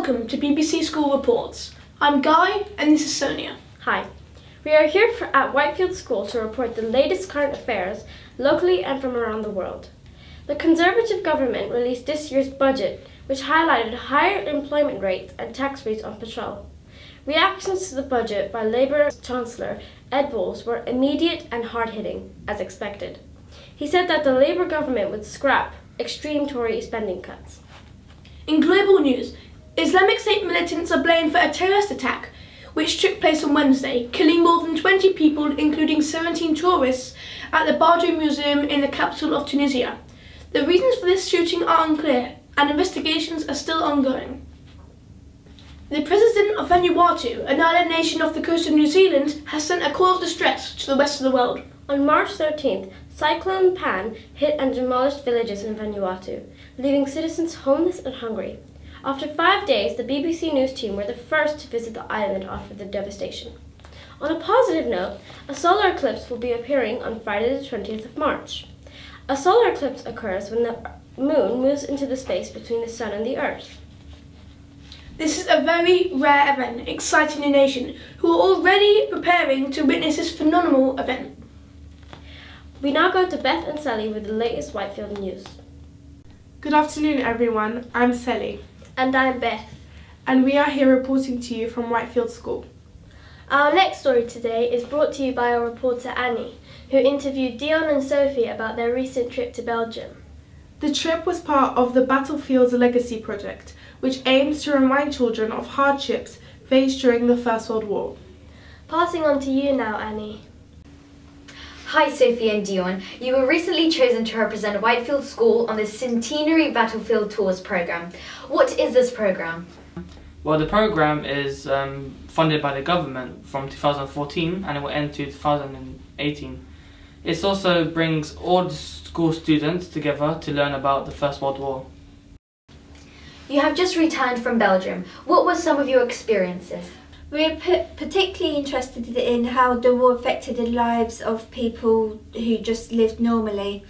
welcome to BBC School Reports. I'm Guy and this is Sonia. Hi. We are here at Whitefield School to report the latest current affairs locally and from around the world. The Conservative government released this year's budget, which highlighted higher employment rates and tax rates on petrol. Reactions to the budget by Labour Chancellor Ed Balls were immediate and hard-hitting, as expected. He said that the Labour government would scrap extreme Tory spending cuts. In global news, Islamic State militants are blamed for a terrorist attack which took place on Wednesday, killing more than 20 people, including 17 tourists, at the Bardo Museum in the capital of Tunisia. The reasons for this shooting are unclear, and investigations are still ongoing. The president of Vanuatu, an island nation off the coast of New Zealand, has sent a call of distress to the rest of the world. On March 13th, Cyclone Pan hit and demolished villages in Vanuatu, leaving citizens homeless and hungry. After 5 days, the BBC News team were the first to visit the island after the devastation. On a positive note, a solar eclipse will be appearing on Friday the 20th of March. A solar eclipse occurs when the moon moves into the space between the sun and the earth. This is a very rare event, exciting the nation, who are already preparing to witness this phenomenal event. We now go to Beth and Sally with the latest Whitefield news. Good afternoon everyone, I'm Sally. And I'm Beth. And we are here reporting to you from Whitefield School. Our next story today is brought to you by our reporter Annie, who interviewed Dion and Sophie about their recent trip to Belgium. The trip was part of the Battlefield's Legacy project, which aims to remind children of hardships faced during the First World War. Passing on to you now, Annie. Hi Sophie and Dion, you were recently chosen to represent Whitefield School on the Centenary Battlefield Tours programme. What is this programme? Well, the programme is funded by the government from 2014 and it will end to 2018. It also brings all the school students together to learn about the First World War. You have just returned from Belgium. What were some of your experiences? We're particularly interested in how the war affected the lives of people who just lived normally.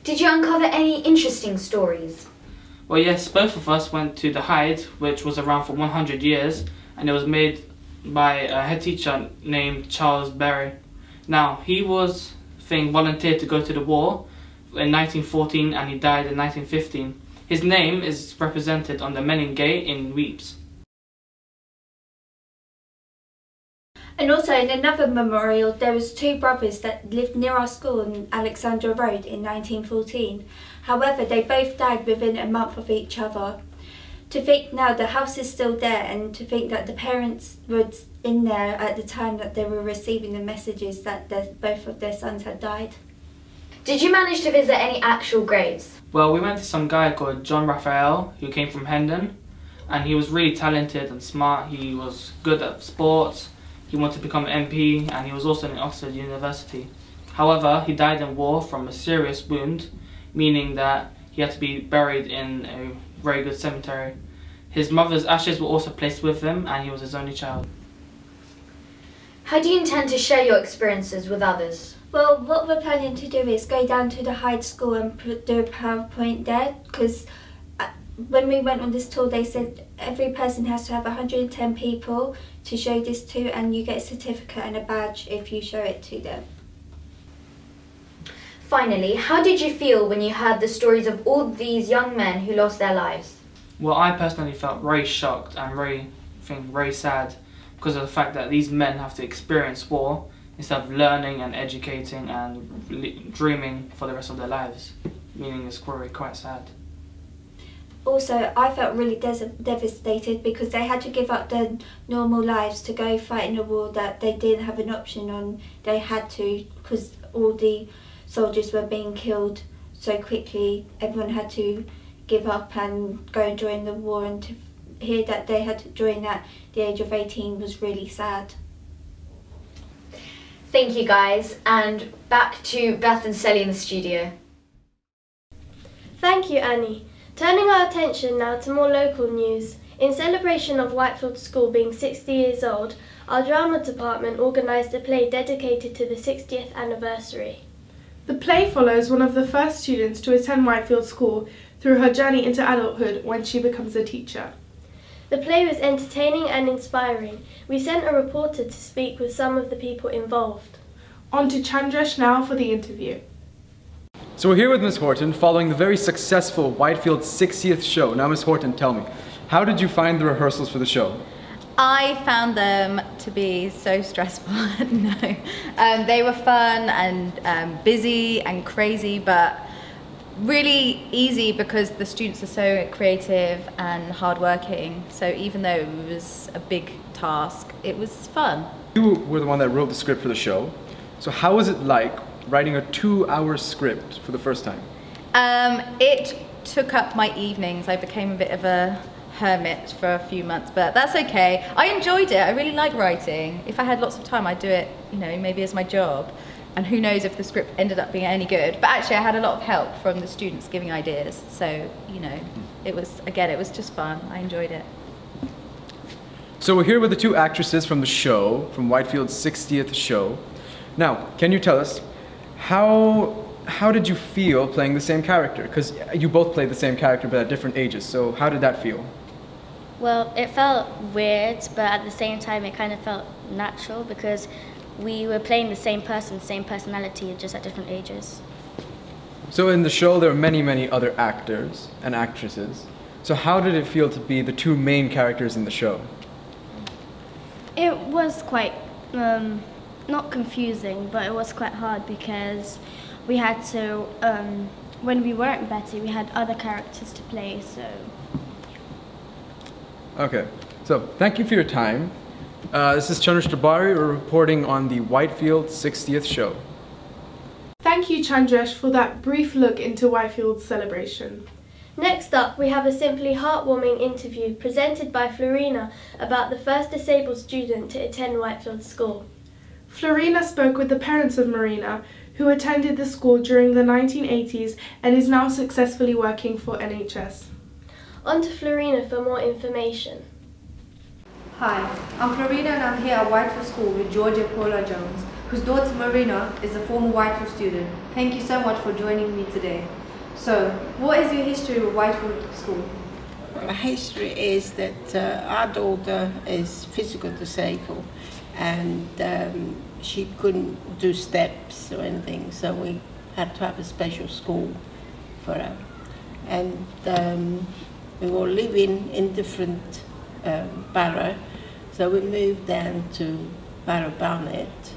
Did you uncover any interesting stories? Well, yes, both of us went to the Hyde, which was around for 100 years, and it was made by a head teacher named Charles Berry. Now, he volunteered to go to the war in 1914 and he died in 1915. His name is represented on the Menin Gate in Weeps. And also in another memorial, there was two brothers that lived near our school on Alexandra Road in 1914. However, they both died within a month of each other. To think now the house is still there, and to think that the parents were in there at the time that they were receiving the messages that both of their sons had died. Did you manage to visit any actual graves? Well, we went to some guy called John Raphael who came from Hendon, and he was really talented and smart. He was good at sports. He wanted to become an MP and he was also in Oxford University. However, he died in war from a serious wound, meaning that he had to be buried in a very good cemetery. His mother's ashes were also placed with him and he was his only child. How do you intend to share your experiences with others? Well, what we're planning to do is go down to the Hyde School and do a PowerPoint there, because when we went on this tour they said every person has to have 110 people to show this to, and you get a certificate and a badge if you show it to them. Finally, how did you feel when you heard the stories of all these young men who lost their lives? Well, I personally felt very shocked and very sad because of the fact that these men have to experience war instead of learning and educating and dreaming for the rest of their lives, meaning it's quite sad. Also, I felt really devastated because they had to give up their normal lives to go fight in a war that they didn't have an option on. They had to, because all the soldiers were being killed so quickly. Everyone had to give up and go and join the war, and to hear that they had to join at the age of 18 was really sad. Thank you guys, and back to Beth and Sally in the studio. Thank you, Annie. Turning our attention now to more local news. In celebration of Whitefield School being 60 years old, our drama department organised a play dedicated to the 60th anniversary. The play follows one of the first students to attend Whitefield School through her journey into adulthood when she becomes a teacher. The play was entertaining and inspiring. We sent a reporter to speak with some of the people involved. On to Chandresh now for the interview. So we're here with Ms. Horton following the very successful Whitefield 60th show. Now Ms. Horton, tell me, how did you find the rehearsals for the show? I found them to be so stressful. No, they were fun and busy and crazy, but really easy because the students are so creative and hardworking. So even though it was a big task, it was fun. You were the one that wrote the script for the show. So how was it like writing a 2-hour script for the first time? It took up my evenings. I became a bit of a hermit for a few months, but that's okay. I enjoyed it. I really like writing. If I had lots of time, I'd do it, you know, maybe as my job. And who knows if the script ended up being any good. But actually I had a lot of help from the students giving ideas. So, you know, it was just fun. I enjoyed it. So we're here with the 2 actresses from the show, from Whitefield's 60th show. Now, can you tell us, how did you feel playing the same character? Because you both played the same character but at different ages. So how did that feel? Well, it felt weird, but at the same time it kind of felt natural because we were playing the same person, same personality, just at different ages. So in the show there are many, many other actors and actresses. So how did it feel to be the 2 main characters in the show? It was quite, not confusing, but it was quite hard because we had to, when we weren't Betty, we had other characters to play, so. Okay, so thank you for your time. This is Chandresh Tabari. We're reporting on the Whitefield 60th show. Thank you, Chandresh, for that brief look into Whitefield's celebration. Next up, we have a simply heartwarming interview presented by Florina about the first disabled student to attend Whitefield School. Florina spoke with the parents of Marina, who attended the school during the 1980s and is now successfully working for NHS. On to Florina for more information. Hi, I'm Florina and I'm here at Whitefield School with Georgia Paula Jones, whose daughter Marina is a former Whitefield student. Thank you so much for joining me today. So, what is your history with Whitefield School? Well, the history is that our daughter is physically disabled and she couldn't do steps or anything, so we had to have a special school for her. And we were living in different Barrow, so we moved down to Barrow Barnet,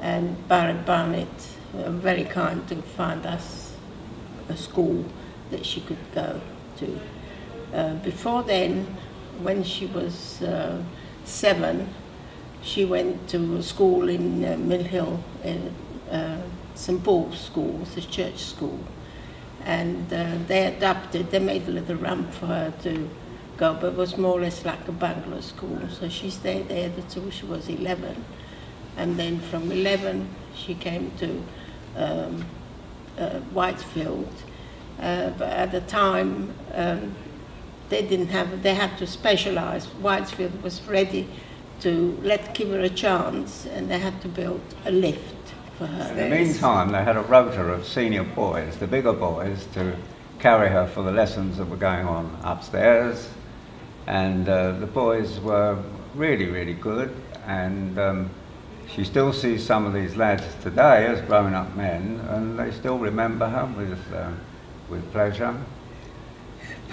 and Barrow Barnet were very kind to find us a school that she could go to. Before then, when she was 7, she went to a school in Mill Hill, St Paul's School, it's a church school, and they made a little ramp for her to go, but it was more or less like a bungalow school. So she stayed there until she was 11, and then from 11 she came to Whitefield. But at the time they had to specialise. Whitefield was ready to give her a chance, and they had to build a lift for her. In the meantime, they had a rota of senior boys, the bigger boys, to carry her for the lessons that were going on upstairs. And the boys were really, really good, and she still sees some of these lads today as grown-up men, and they still remember her with pleasure.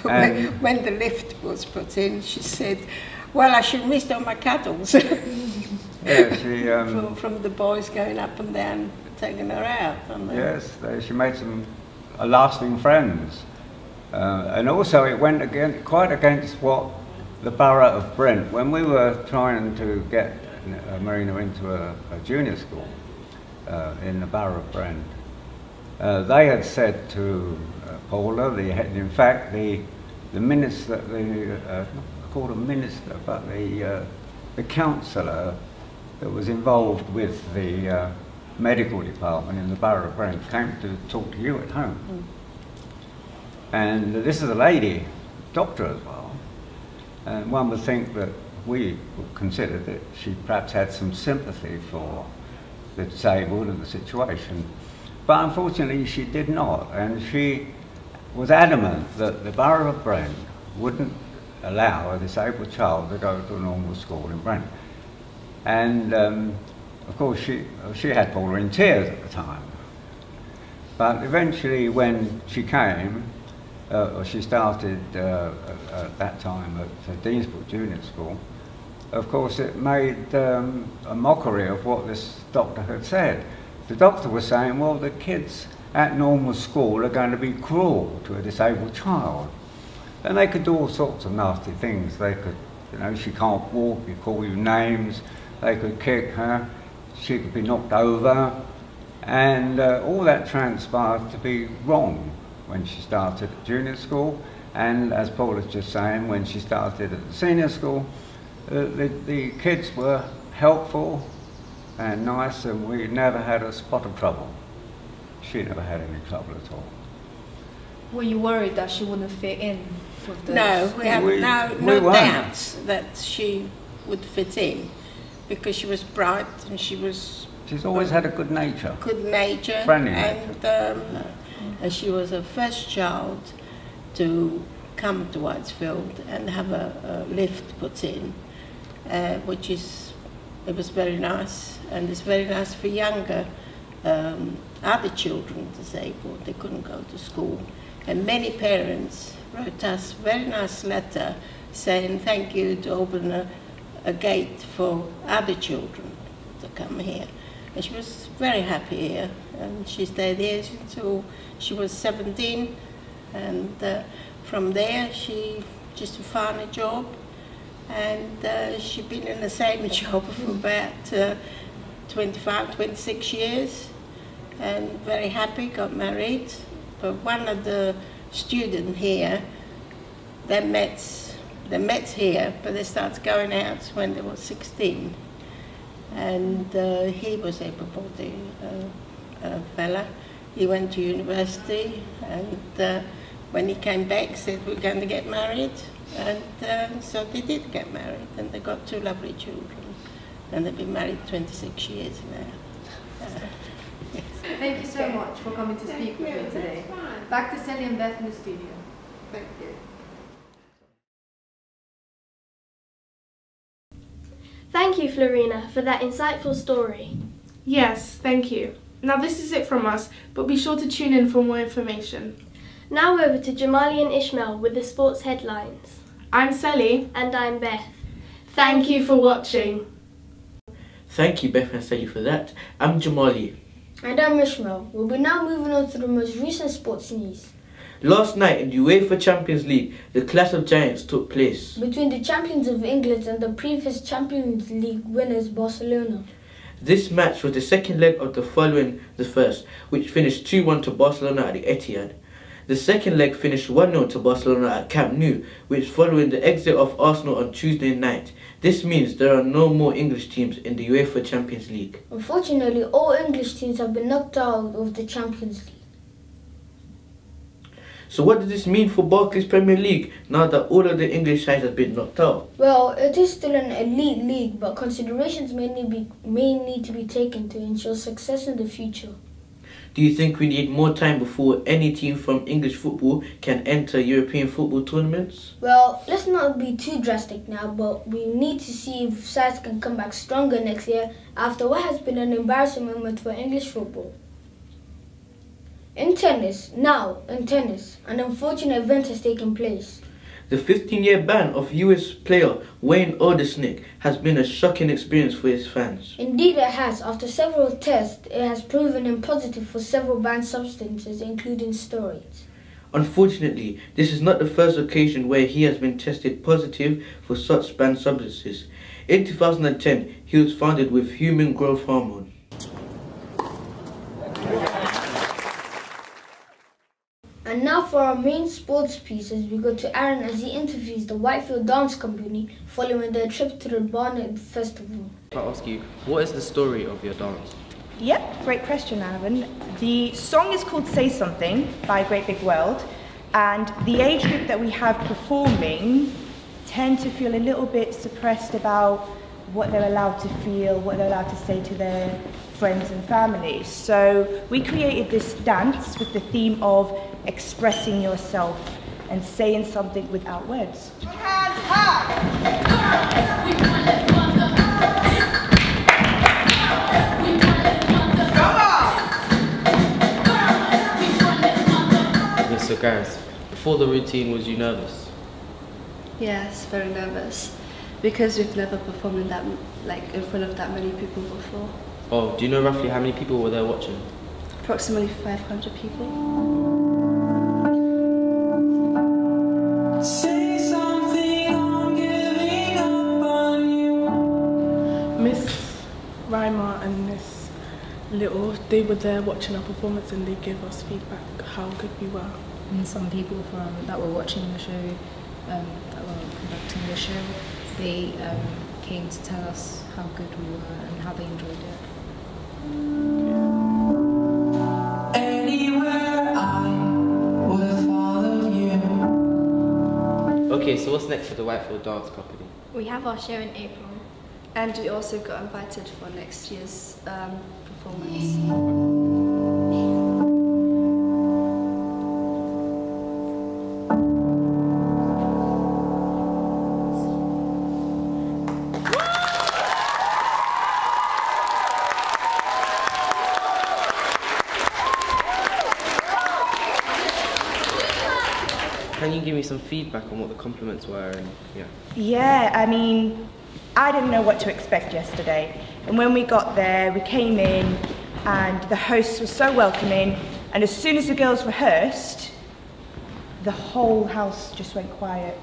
When the lift was put in, she said, "Well, I should miss all my cuddles." Yeah, she, from the boys going up and down, taking her out. Yes, she made some lasting friends. And also it went quite against what the borough of Brent, when we were trying to get Marina into a junior school in the borough of Brent, they had said to Paula, in fact the minister, not called a minister, but the councillor that was involved with the medical department in the borough of Brent came to talk to you at home. Mm. And this is a lady, doctor as well, and one would think that we would consider that she perhaps had some sympathy for the disabled and the situation. But unfortunately she did not, and she was adamant that the Borough of Brent wouldn't allow a disabled child to go to a normal school in Brent. And of course she had Paula in tears at the time. But eventually when she came, she started at that time at Deansbrook Junior School, of course it made a mockery of what this doctor had said. The doctor was saying, well, the kids at normal school are going to be cruel to a disabled child. And they could do all sorts of nasty things. They could, you know, she can't walk, you call you names, they could kick her, she could be knocked over, and all that transpired to be wrong when she started at junior school, and as Paul was just saying, when she started at the senior school, the kids were helpful and nice, and we never had a spot of trouble. She never had any trouble at all. Were you worried that she wouldn't fit in with the No, school? we have no doubts that she would fit in, because she was bright and She's always had a good nature. Good nature. Friendly nature. And she was the first child to come to Whitefield and have a lift put in, which is, it was very nice, and it's very nice for younger other children disabled. They couldn't go to school, and many parents wrote us a very nice letter saying thank you to open a gate for other children to come here. And she was very happy here, and she stayed here until she was 17, and from there she just found a job, and she's been in the same job for about 25, 26 years, and very happy, got married. But one of the students here, they met here, but they started going out when they were 16. And he was a able-bodied fella. He went to university, and when he came back, said we're going to get married, and so they did get married, and they got 2 lovely children, and they've been married 26 years now. Yes. Thank you so much for coming to speak with me today. Back to Sally and Beth in the studio. Thank you. Thank you, Florina, for that insightful story. Yes, thank you. Now this is it from us, but be sure to tune in for more information. Now over to Jamali and Ishmael with the sports headlines. I'm Sally. And I'm Beth. Thank you for watching. Thank you, Beth and Sally, for that. I'm Jamali. And I'm Ishmael. We'll be now moving on to the most recent sports news. Last night in the UEFA Champions League, the Clash of Giants took place between the champions of England and the previous Champions League winners Barcelona. This match was the second leg of the following the first, which finished 2-1 to Barcelona at the Etihad. The second leg finished 1-0 to Barcelona at Camp Nou, which following the exit of Arsenal on Tuesday night. This means there are no more English teams in the UEFA Champions League. Unfortunately, all English teams have been knocked out of the Champions League. So what does this mean for Barclays Premier League now that all of the English sides have been knocked out? Well, it is still an elite league, but considerations may need to be taken to ensure success in the future. Do you think we need more time before any team from English football can enter European football tournaments? Well, let's not be too drastic now, but we need to see if sides can come back stronger next year after what has been an embarrassing moment for English football. In tennis, an unfortunate event has taken place. The 15-year ban of US player Wayne Aldersnick has been a shocking experience for his fans. Indeed it has. After several tests, it has proven him positive for several banned substances, including steroids. Unfortunately, this is not the first occasion where he has been tested positive for such banned substances. In 2010, he was found with human growth hormone. And now for our main sports pieces, we go to Aaron as he interviews the Whitefield Dance Company following their trip to the Barnet Festival. I'll ask you, what is the story of your dance? Yep, great question, Aaron. The song is called Say Something by Great Big World, and the age group that we have performing tend to feel a little bit suppressed about what they're allowed to feel, what they're allowed to say to their friends and family. So we created this dance with the theme of expressing yourself and saying something without words. Hands So Gareth, before the routine, was you nervous? Yes, very nervous, because we've never performed in that, in front of that many people before. Oh, do you know roughly how many people were there watching? Approximately 500 people. Say something, I'm giving up on you. Miss Reimer and Miss Little, they were there watching our performance and they gave us feedback how good we were. And some people that were watching the show, that were conducting the show, they came to tell us how good we were and how they enjoyed it. Anywhere I would have followed you. Okay, so what's next for the Whitefield Dance Company? We have our show in April. And we also got invited for next year's performance. Can you give me some feedback on what the compliments were? And Yeah, I mean, I didn't know what to expect yesterday. And when we got there, we came in and the host was so welcoming. And as soon as the girls rehearsed, the whole house just went quiet.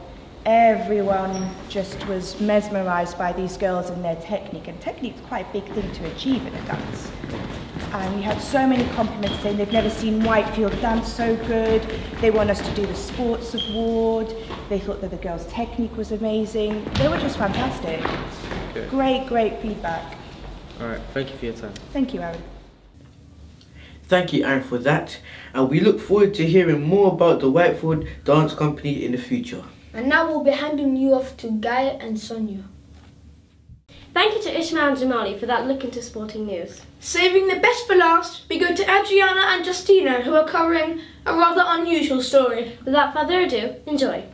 Everyone just was mesmerised by these girls and their technique. And technique is quite a big thing to achieve in a dance. And we had so many compliments saying they've never seen Whitefield dance so good. They want us to do the sports award. They thought that the girls' technique was amazing. They were just fantastic. Okay. Great, great feedback. All right, thank you for your time. Thank you, Aaron. Thank you, Aaron, for that. And we look forward to hearing more about the Whitefield Dance Company in the future. And now we'll be handing you off to Gaia and Sonia. Thank you to Ishmael and Jamali for that look into sporting news. Saving the best for last, we go to Adriana and Justina, who are covering a rather unusual story. Without further ado, enjoy.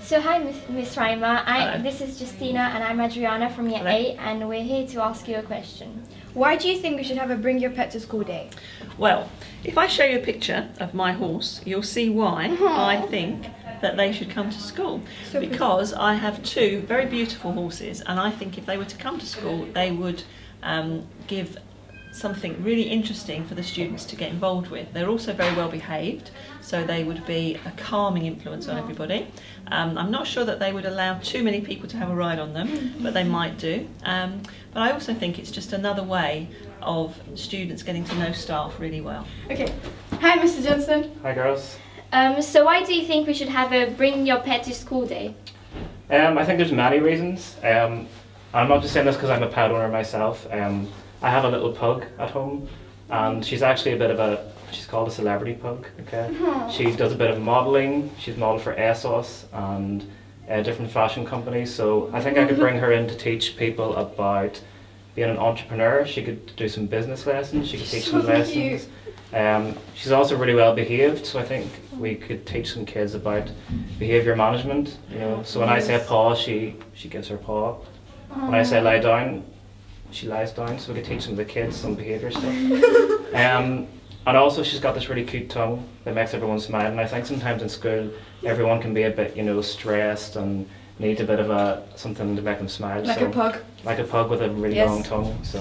So hi Miss Reimer, this is Justina and I'm Adriana from Year 8 and we're here to ask you a question. Why do you think we should have a Bring Your Pet to School day? Well, if I show you a picture of my horse, you'll see why I think that they should come to school. Because I have two very beautiful horses and I think if they were to come to school they would give something really interesting for the students to get involved with. They're also very well behaved, so they would be a calming influence on everybody. I'm not sure that they would allow too many people to have a ride on them, but they might do. But I also think it's just another way of students getting to know staff really well. Okay. Hi Mr. Johnson. Hi girls. So why do you think we should have a Bring Your Pet to School day? I think there's many reasons. I'm not just saying this because I'm a pet owner myself. I have a little pug at home and she's actually a bit of she's called a celebrity pug, okay? She does a bit of modelling, she's modelled for ASOS and different fashion companies, so I think I could bring her in to teach people about being an entrepreneur. She could do some business lessons, she could teach some lessons. She's also really well behaved, so I think we could teach some kids about behaviour management, you know. So when I say paw, she gives her paw. When I say lie down, she lies down, so we could teach some of the kids some behaviour stuff. And also she's got this really cute tongue that makes everyone smile, and I think sometimes in school everyone can be a bit, you know, stressed and need a bit of something to make them smile. Like a pug. Like a pug with a really Yes. long tongue, so.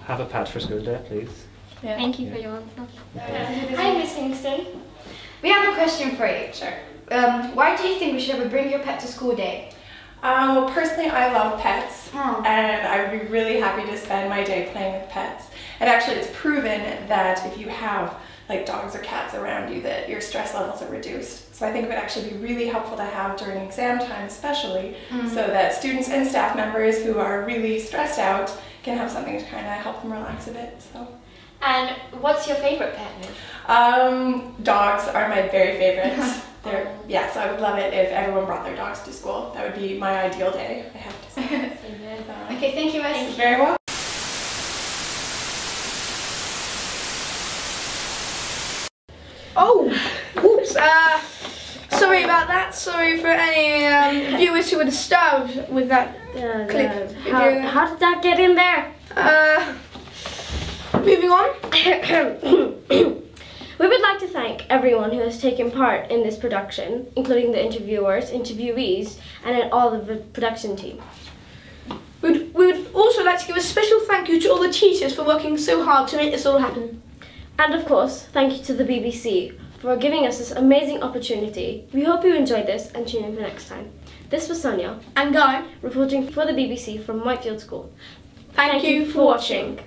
Have a pet for school day, please. Yeah. Thank you for your answer. Hi Miss Kingston. We have a question for you. Sure. Why do you think we should have a Bring Your Pet to School day? Well, personally, I love pets, and I would be really happy to spend my day playing with pets. And actually, it's proven that if you have like dogs or cats around you, that your stress levels are reduced. So I think it would actually be really helpful to have during exam time, especially, so that students and staff members who are really stressed out can have something to kind of help them relax a bit. So. And what's your favourite pet, Miss? Dogs are my very favorites. Yeah, so I would love it if everyone brought their dogs to school. That would be my ideal day, I have to say. Okay, thank you, Miss. Very well. Oh, whoops. Sorry about that. Sorry for any viewers who were disturbed with that clip. How did that get in there? Moving on. We would like to thank everyone who has taken part in this production, including the interviewers, interviewees, and all of the production team. We would also like to give a special thank you to all the teachers for working so hard to make this all happen. And of course, thank you to the BBC for giving us this amazing opportunity. We hope you enjoyed this and tune in for next time. This was Sonia and Guy reporting for the BBC from Whitefield School. Thank you for watching.